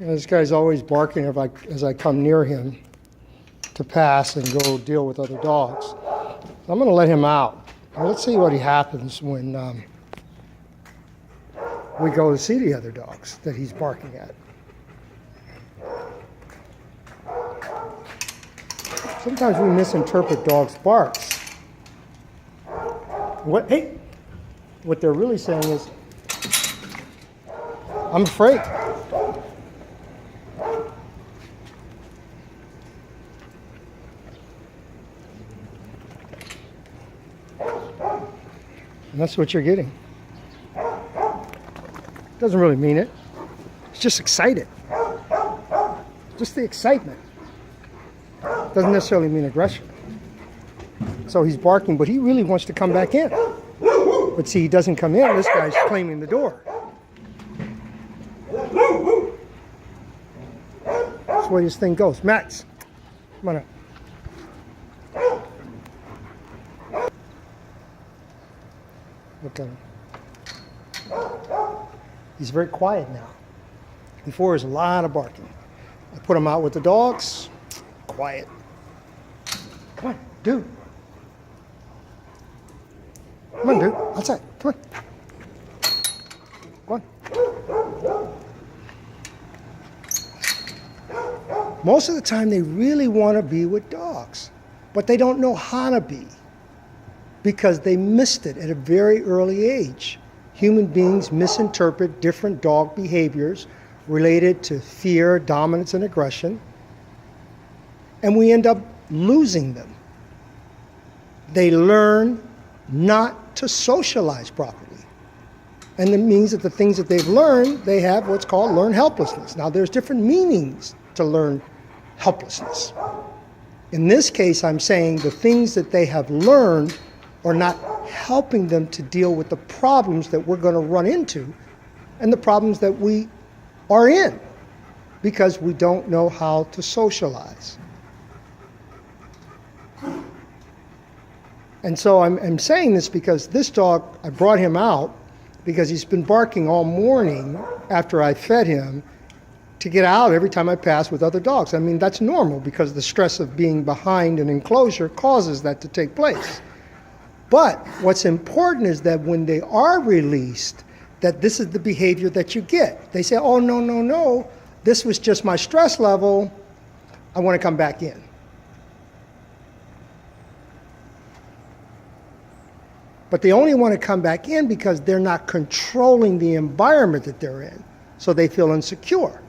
This guy's always barking as I come near him to pass and go deal with other dogs. I'm going to let him out. Now let's see what happens when we go to see the other dogs that he's barking at. Sometimes we misinterpret dogs' barks. What they're really saying is, I'm afraid. And that's what you're getting. Doesn't really mean it. It's just excited. Just the excitement. Doesn't necessarily mean aggression. So he's barking, but he really wants to come back in. But see, he doesn't come in. This guy's claiming the door. That's the way this thing goes. Max, come on up. Look at him. He's very quiet now. Before, there's a lot of barking. I put him out with the dogs. Quiet. Come on, dude. Come on, dude. Outside. Come on. Come on. Most of the time, they really want to be with dogs, but they don't know how to be because they missed it at a very early age. Human beings misinterpret different dog behaviors related to fear, dominance, and aggression, and we end up losing them. They learn not to socialize properly. And it means that the things that they've learned, they have what's called learned helplessness. Now, there's different meanings to learn helplessness. In this case, I'm saying the things that they have learned are not helping them to deal with the problems that we're going to run into and the problems that we are in because we don't know how to socialize. And so I'm saying this because this dog, I brought him out because he's been barking all morning after I fed him to get out every time I pass with other dogs. I mean, that's normal because the stress of being behind an enclosure causes that to take place. But what's important is that when they are released, that this is the behavior that you get. They say, oh, no, this was just my stress level. I want to come back in. But they only want to come back in because they're not controlling the environment that they're in. So they feel insecure.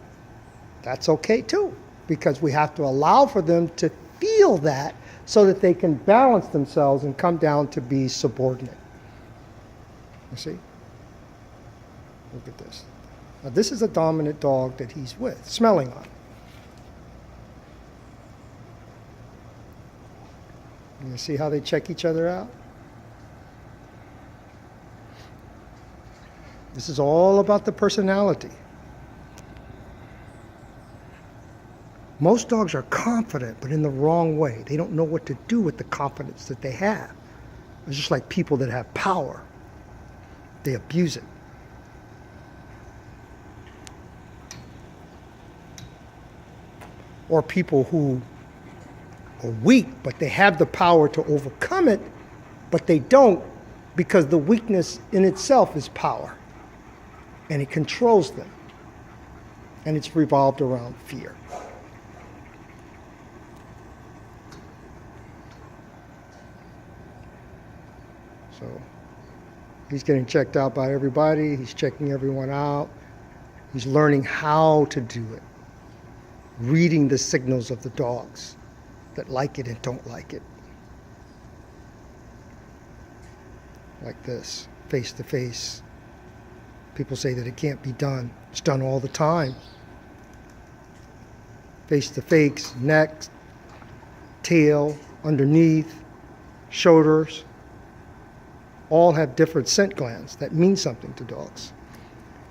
That's okay too, because we have to allow for them to feel that so that they can balance themselves and come down to be subordinate. You see? Look at this. Now this is a dominant dog that he's with, smelling on. You see how they check each other out? This is all about the personality. Most dogs are confident, but in the wrong way. They don't know what to do with the confidence that they have. It's just like people that have power. They abuse it. Or people who are weak, but they have the power to overcome it, but they don't because the weakness in itself is power. And it controls them. And it's revolved around fear. So he's getting checked out by everybody. He's checking everyone out. He's learning how to do it. Reading the signals of the dogs that like it and don't like it. Like this, face to face. People say that it can't be done. It's done all the time. Face to face, neck, tail, underneath, shoulders. All have different scent glands that mean something to dogs.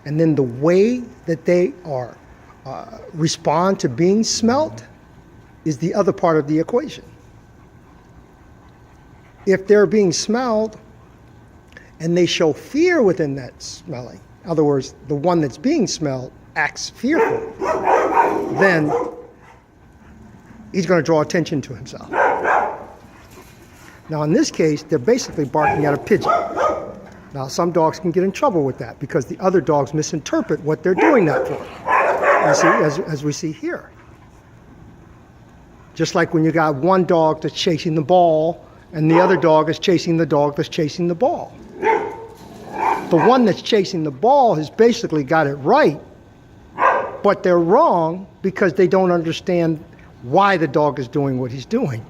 And then the way that they are respond to being smelt is the other part of the equation. If they're being smelled and they show fear within that smelling, in other words, the one that's being smelled acts fearful, then he's going to draw attention to himself. Now, in this case, they're basically barking at a pigeon. Now, some dogs can get in trouble with that because the other dogs misinterpret what they're doing that for. You see, as we see here. Just like when you got one dog that's chasing the ball and the other dog is chasing the dog that's chasing the ball. The one that's chasing the ball has basically got it right, but they're wrong because they don't understand why the dog is doing what he's doing.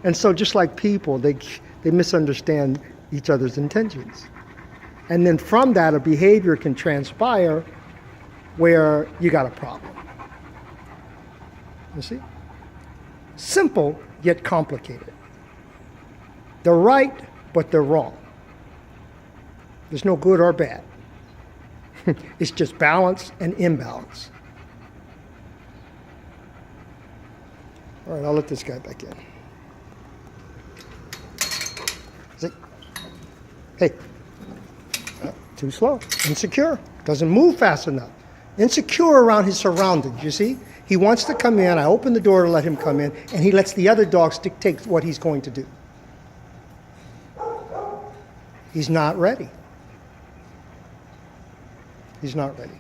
And so just like people, they misunderstand each other's intentions. And then from that, a behavior can transpire where you got a problem. You see? Simple, yet complicated. They're right, but they're wrong. There's no good or bad. It's just balance and imbalance. All right, I'll let this guy back in. Zack. Hey. Too slow. Insecure. Doesn't move fast enough. Insecure around his surroundings, you see? He wants to come in. I open the door to let him come in, and he lets the other dogs dictate what he's going to do. He's not ready. He's not ready.